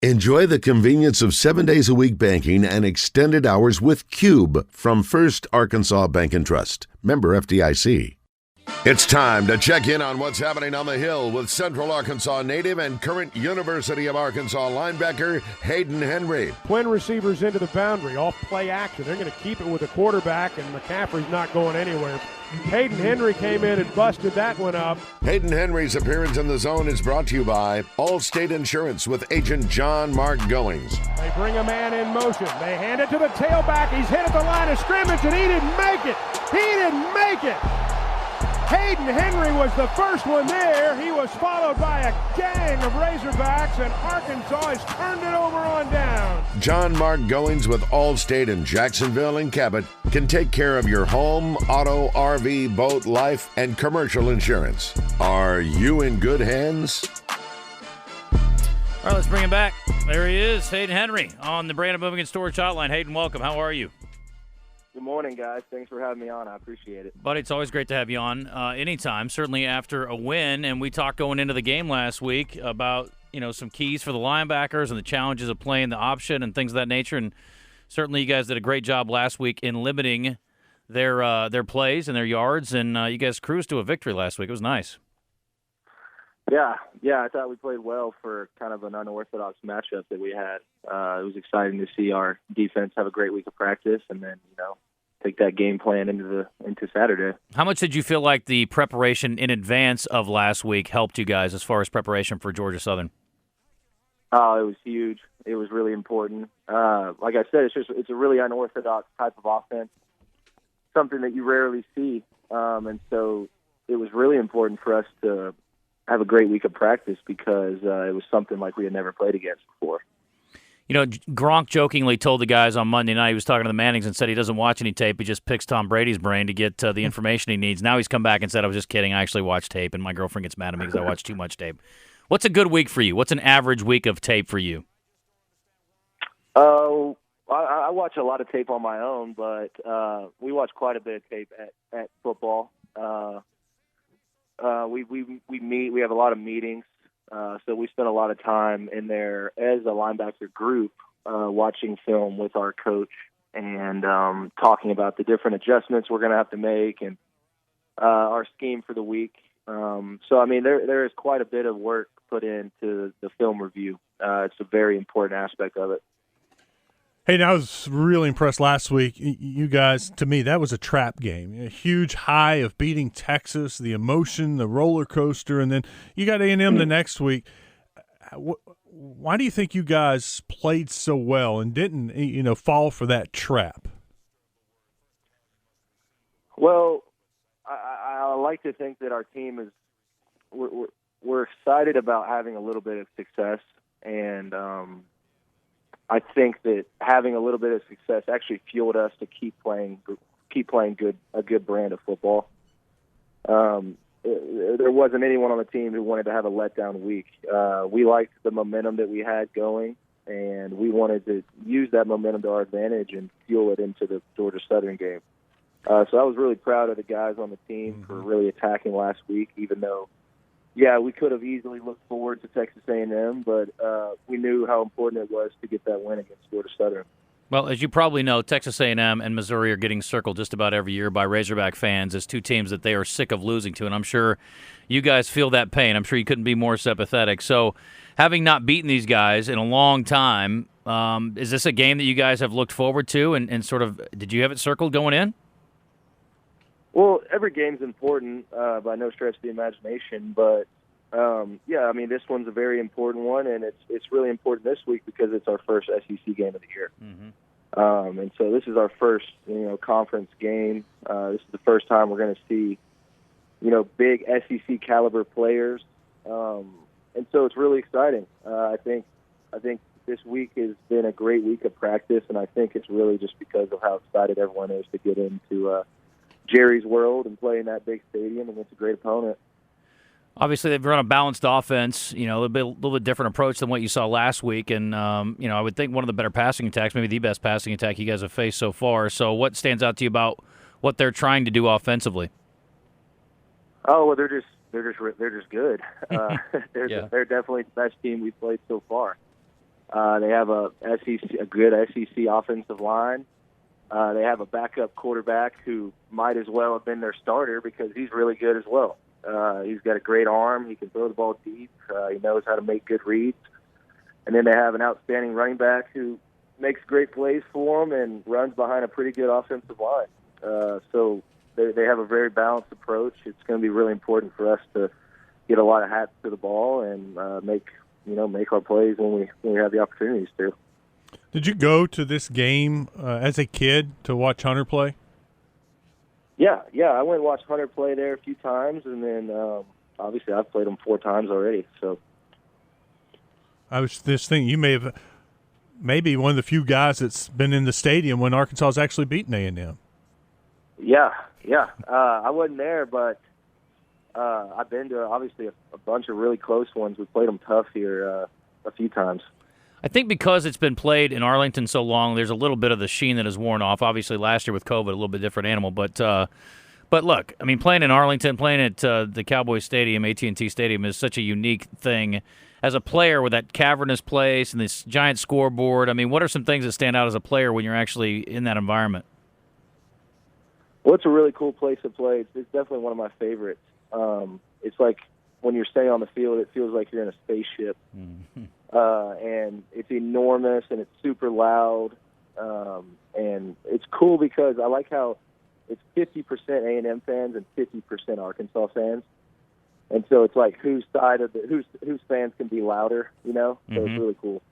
Enjoy the convenience of 7 days a week banking and extended hours with Cube from First Arkansas Bank and Trust. Member FDIC. It's time to check in on what's happening on the Hill with Central Arkansas native and current University of Arkansas linebacker Hayden Henry. Twin receivers into the boundary, off play action. They're going to keep it with the quarterback, and McCaffrey's not going anywhere. Hayden Henry came in and busted that one up. Hayden Henry's appearance in the zone is brought to you by Allstate Insurance with agent John Mark Goings. They bring a man in motion. They hand it to the tailback. He's hit at the line of scrimmage, and he didn't make it. He didn't make it. Hayden Henry was the first one there. He was followed by a gang of Razorbacks, and Arkansas has turned it over on down. John Mark Goings with Allstate in Jacksonville and Cabot can take care of your home, auto, RV, boat, life, and commercial insurance. Are you in good hands? All right, let's bring him back. There he is, Hayden Henry on the Brandon Moving and Storage Hotline. Hayden, welcome. How are you? Good morning, guys. Thanks for having me on. I appreciate it. Buddy, it's always great to have you on anytime, certainly after a win. And we talked going into the game last week about, some keys for the linebackers and the challenges of playing the option and things of that nature. And certainly you guys did a great job last week in limiting their plays and their yards. And you guys cruised to a victory last week. It was nice. Yeah, I thought we played well for kind of an unorthodox matchup that we had. It was exciting to see our defense have a great week of practice and then, take that game plan into Saturday. How much did you feel like the preparation in advance of last week helped you guys as far as preparation for Georgia Southern? Oh, it was huge. It was really important. Like I said, it's a really unorthodox type of offense, something that you rarely see. And so it was really important for us to have a great week of practice because it was something like we had never played against before. Gronk jokingly told the guys on Monday night, he was talking to the Mannings and said he doesn't watch any tape. He just picks Tom Brady's brain to get the information he needs. Now he's come back and said, I was just kidding. I actually watch tape, and my girlfriend gets mad at me because I watch too much tape. What's a good week for you? What's an average week of tape for you? I watch a lot of tape on my own, but we watch quite a bit of tape at football. We meet. We have a lot of meetings. So we spent a lot of time in there as a linebacker group watching film with our coach and talking about the different adjustments we're going to have to make and our scheme for the week. There is quite a bit of work put into the film review. It's a very important aspect of it. Hey, I was really impressed last week. You guys, to me, that was a trap game. A huge high of beating Texas, the emotion, the roller coaster, and then you got A&M the next week. Why do you think you guys played so well and didn't, fall for that trap? Well, I like to think that our team is we're excited about having a little bit of success, and I think that having a little bit of success actually fueled us to keep playing a good brand of football. There wasn't anyone on the team who wanted to have a letdown week. We liked the momentum that we had going, and we wanted to use that momentum to our advantage and fuel it into the Georgia Southern game. So I was really proud of the guys on the team for really attacking last week, even though, we could have easily looked forward to Texas A&M, but we knew how important it was to get that win against Georgia Southern. Well, as you probably know, Texas A&M and Missouri are getting circled just about every year by Razorback fans as two teams that they are sick of losing to, and I'm sure you guys feel that pain. I'm sure you couldn't be more sympathetic. So having not beaten these guys in a long time, is this a game that you guys have looked forward to and sort of did you have it circled going in? Well, every game's important by no stretch of the imagination, but this one's a very important one, and it's really important this week because it's our first SEC game of the year. Mm-hmm. And so this is our first, conference game. This is the first time we're going to see, big SEC caliber players, and so it's really exciting. I think this week has been a great week of practice, and I think it's really just because of how excited everyone is to get into Jerry's world and play in that big stadium against a great opponent. Obviously, they've run a balanced offense, a little bit different approach than what you saw last week. And, I would think one of the better passing attacks, maybe the best passing attack you guys have faced so far. So what stands out to you about what they're trying to do offensively? Oh, well, they're just good. They're definitely the best team we've played so far. They have a good SEC offensive line. They have a backup quarterback who might as well have been their starter because he's really good as well. He's got a great arm. He can throw the ball deep. He knows how to make good reads. And then they have an outstanding running back who makes great plays for them and runs behind a pretty good offensive line. So they have a very balanced approach. It's going to be really important for us to get a lot of hats to the ball and make our plays when we have the opportunities to. Did you go to this game as a kid to watch Hunter play? Yeah. I went and watched Hunter play there a few times, and then obviously I've played him 4 times already. So I was just thinking you may have maybe one of the few guys that's been in the stadium when Arkansas's actually beaten A&M. Yeah. I wasn't there, but I've been to obviously a bunch of really close ones. We played them tough here a few times. I think because it's been played in Arlington so long, there's a little bit of the sheen that has worn off. Obviously, last year with COVID, a little bit different animal. But look, I mean, playing in Arlington, playing at the Cowboys Stadium, AT&T Stadium, is such a unique thing. As a player with that cavernous place and this giant scoreboard, I mean, what are some things that stand out as a player when you're actually in that environment? Well, it's a really cool place to play. It's definitely one of my favorites. It's like when you're staying on the field, it feels like you're in a spaceship. Mm-hmm. And it's enormous and it's super loud. And it's cool because I like how it's 50% A&M fans and 50% Arkansas fans. And so it's like whose fans can be louder, you know? So It's really cool.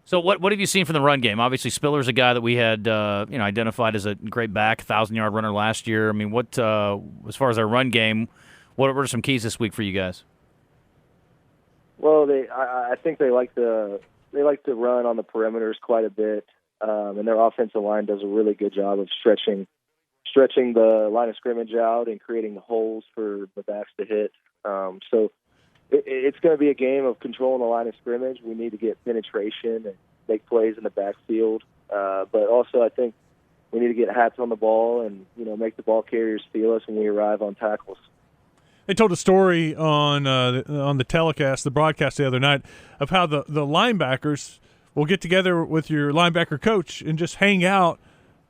So what have you seen from the run game? Obviously, Spiller's a guy that we had identified as a great back, 1,000-yard runner last year. I mean, what as far as our run game, what are some keys this week for you guys? Well, I think they like to run on the perimeters quite a bit, and their offensive line does a really good job of stretching the line of scrimmage out and creating holes for the backs to hit. So it's going to be a game of controlling the line of scrimmage. We need to get penetration and make plays in the backfield, but also I think we need to get hats on the ball and make the ball carriers feel us when we arrive on tackles. They told a story on the telecast, the broadcast the other night, of how the linebackers will get together with your linebacker coach and just hang out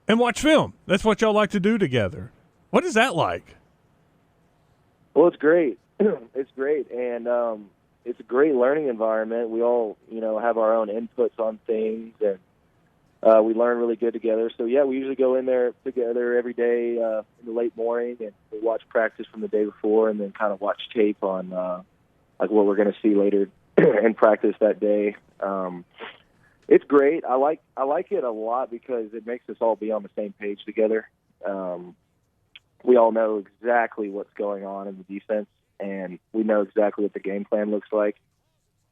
and watch film. That's what y'all like to do together. What is that like? Well, it's great. It's great, and it's a great learning environment. We all, have our own inputs on things, and we learn really good together. So, yeah, we usually go in there together every day in the late morning, and we watch practice from the day before and then kind of watch tape on like what we're going to see later in practice that day. It's great. I like it a lot because it makes us all be on the same page together. We all know exactly what's going on in the defense, and we know exactly what the game plan looks like.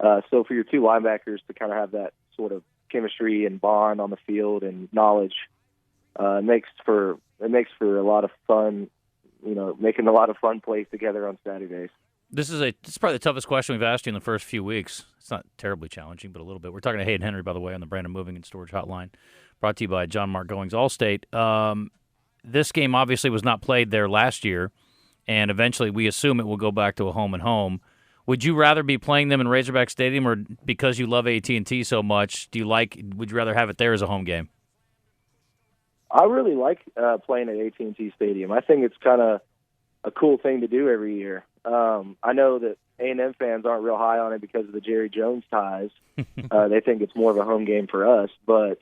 So for your two linebackers to kind of have that sort of chemistry and bond on the field and knowledge, it makes for a lot of fun, making a lot of fun plays together on Saturdays. This is probably the toughest question we've asked you in the first few weeks. It's not terribly challenging, but a little bit. We're talking to Hayden Henry, by the way, on the Brandon Moving and Storage Hotline, brought to you by John Mark Goings Allstate. This game obviously was not played there last year, and eventually we assume it will go back to a home and home. Would you rather be playing them in Razorback Stadium, or because you love AT&T so much, would you rather have it there as a home game? I really like playing at AT&T Stadium. I think it's kind of a cool thing to do every year. I know that A&M fans aren't real high on it because of the Jerry Jones ties. They think it's more of a home game for us. But,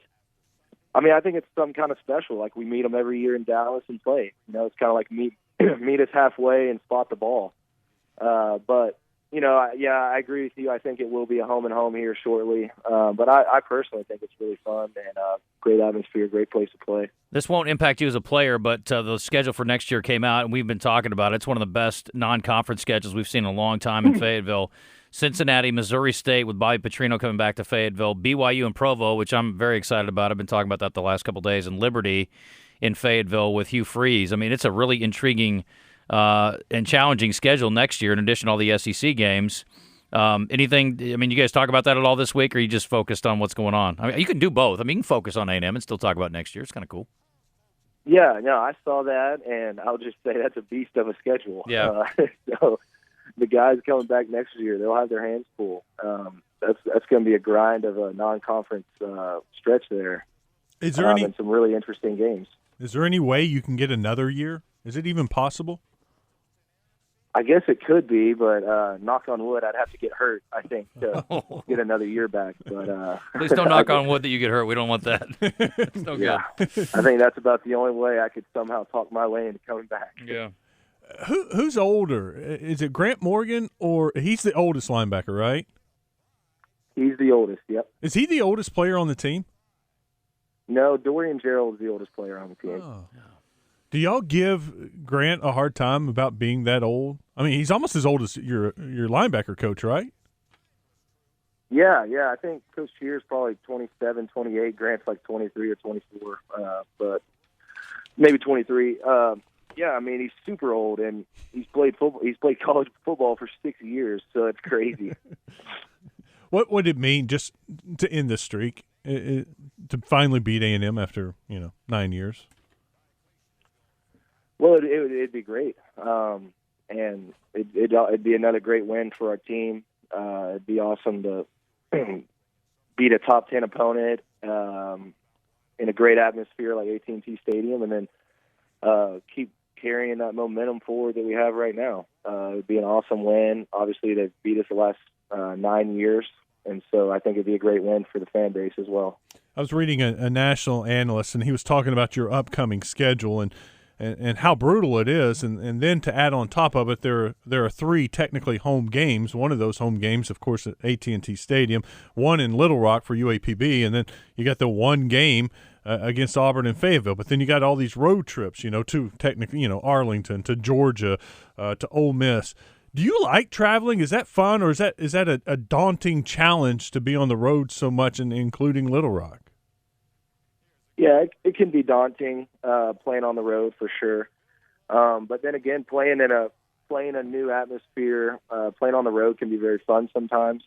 I mean, I think it's something kind of special. Like, we meet them every year in Dallas and play. It's kind of like meet us halfway and spot the ball. But, I agree with you. I think it will be a home and home here shortly. But I personally think it's really fun and great atmosphere, great place to play. This won't impact you as a player, but the schedule for next year came out, and we've been talking about it. It's one of the best non-conference schedules we've seen in a long time in Fayetteville. Cincinnati, Missouri State with Bobby Petrino coming back to Fayetteville, BYU and Provo, which I'm very excited about. I've been talking about that the last couple of days, and Liberty in Fayetteville with Hugh Freeze. I mean, it's a really intriguing and challenging schedule next year in addition to all the SEC games. Anything, you guys talk about that at all this week, or are you just focused on what's going on? I mean, you can do both. You can focus on A&M and still talk about next year. It's kind of cool. Yeah, no, I saw that, and I'll just say that's a beast of a schedule. Yeah. the guys coming back next year, they'll have their hands full. That's going to be a grind of a non-conference stretch there. Is there and some really interesting games. Is there any way you can get another year? Is it even possible? I guess it could be, but knock on wood, I'd have to get hurt, I think, to get another year back. But please don't knock on wood that you get hurt. We don't want that. It's no good. I think that's about the only way I could somehow talk my way into coming back. Yeah. Who's older? Is it Grant Morgan, or he's the oldest linebacker, right? He's the oldest, yep. Is he the oldest player on the team? No, Dorian Gerald is the oldest player on the team. Oh. Do y'all give Grant a hard time about being that old? I mean, he's almost as old as your linebacker coach, right? Yeah. I think Coach Cheer's probably 27, 28. Grant's like 23 or 24, but maybe 23. Yeah, I mean, he's super old, and he's played football. He's played college football for 6 years, so it's crazy. What would it mean just to end the streak, to finally beat A&M after 9 years? Well, it'd be great, and it'd be another great win for our team. It'd be awesome to beat a top 10 opponent in a great atmosphere like AT&T Stadium, and then keep carrying that momentum forward that we have right now. It'd be an awesome win. Obviously, they've beat us the last 9 years, and so I think it'd be a great win for the fan base as well. I was reading a national analyst, and he was talking about your upcoming schedule and how brutal it is, and then to add on top of it, there are 3 technically home games. One of those home games, of course, at AT&T Stadium, one in Little Rock for UAPB, and then you got the one game against Auburn and Fayetteville. But then you got all these road trips, to technically, Arlington, to Georgia, to Ole Miss. Do you like traveling? Is that fun, or is that a daunting challenge to be on the road so much, and including Little Rock? Yeah, it can be daunting playing on the road for sure. But then again, playing a new atmosphere, playing on the road can be very fun sometimes.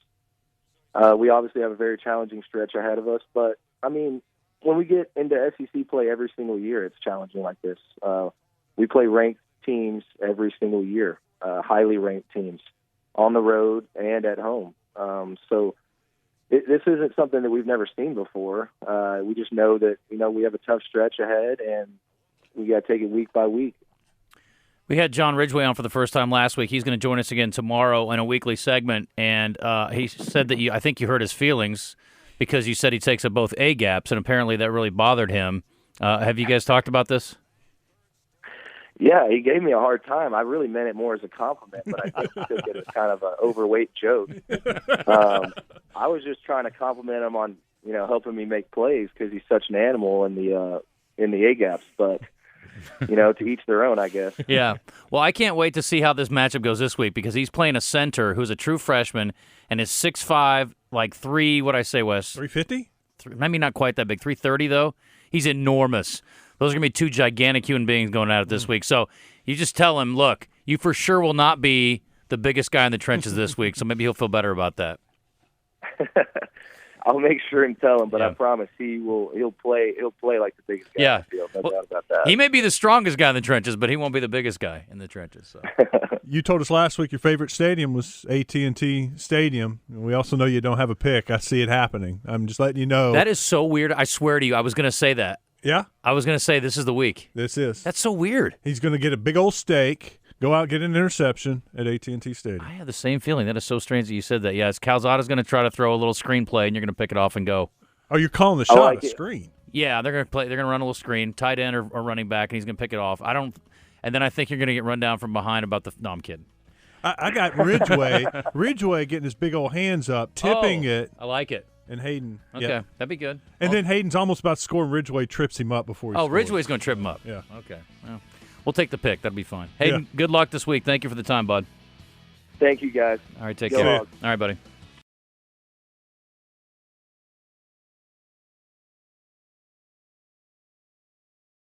We obviously have a very challenging stretch ahead of us, but I mean, when we get into SEC play every single year, it's challenging like this. We play ranked teams every single year, highly ranked teams on the road and at home. So this isn't something that we've never seen before. We just know that, we have a tough stretch ahead, and we got to take it week by week. We had John Ridgway on for the first time last week. He's going to join us again tomorrow in a weekly segment, and he said that I think you hurt his feelings because you said he takes up both A gaps, and apparently that really bothered him. Have you guys talked about this? Yeah, he gave me a hard time. I really meant it more as a compliment, but I think he took it as kind of an overweight joke. I was just trying to compliment him on, helping me make plays because he's such an animal in the A gaps. But to each their own, I guess. Yeah. Well, I can't wait to see how this matchup goes this week because he's playing a center who's a true freshman and is 6'5", like 3. What I say, Wes? 350? Maybe not quite that big. 330 though. He's enormous. Those are going to be 2 gigantic human beings going at it this week. So you just tell him, look, you for sure will not be the biggest guy in the trenches this week, so maybe he'll feel better about that. I'll make sure and tell him, but I promise he'll play like the biggest guy in the field. No doubt about that. He may be the strongest guy in the trenches, but he won't be the biggest guy in the trenches. So. You told us last week your favorite stadium was AT&T Stadium. We also know you don't have a pick. I see it happening. I'm just letting you know. That is so weird. I swear to you, I was going to say that. Yeah? I was going to say this is the week. This is. That's so weird. He's going to get a big old steak, go out, get an interception at AT&T Stadium. I have the same feeling. That is so strange that you said that. Yeah, it's Calzada's going to try to throw a little screenplay, and you're going to pick it off and go. Oh, you're calling the shot like a screen. Yeah, they're going to play. They're going to run a little screen, tight end or running back, and he's going to pick it off. And then I think you're going to get run down from behind about the. No, I'm kidding. I got Ridgway getting his big old hands up, tipping it. I like it. And Hayden. Okay, that'd be good. And then Hayden's almost about to score, and Ridgway trips him up before he scores. Ridgway's going to trip him up. Yeah. Okay. Well, we'll take the pick. That'd be fine. Hayden, good luck this week. Thank you for the time, bud. Thank you, guys. All right, take Go care. Hogs. All right, buddy.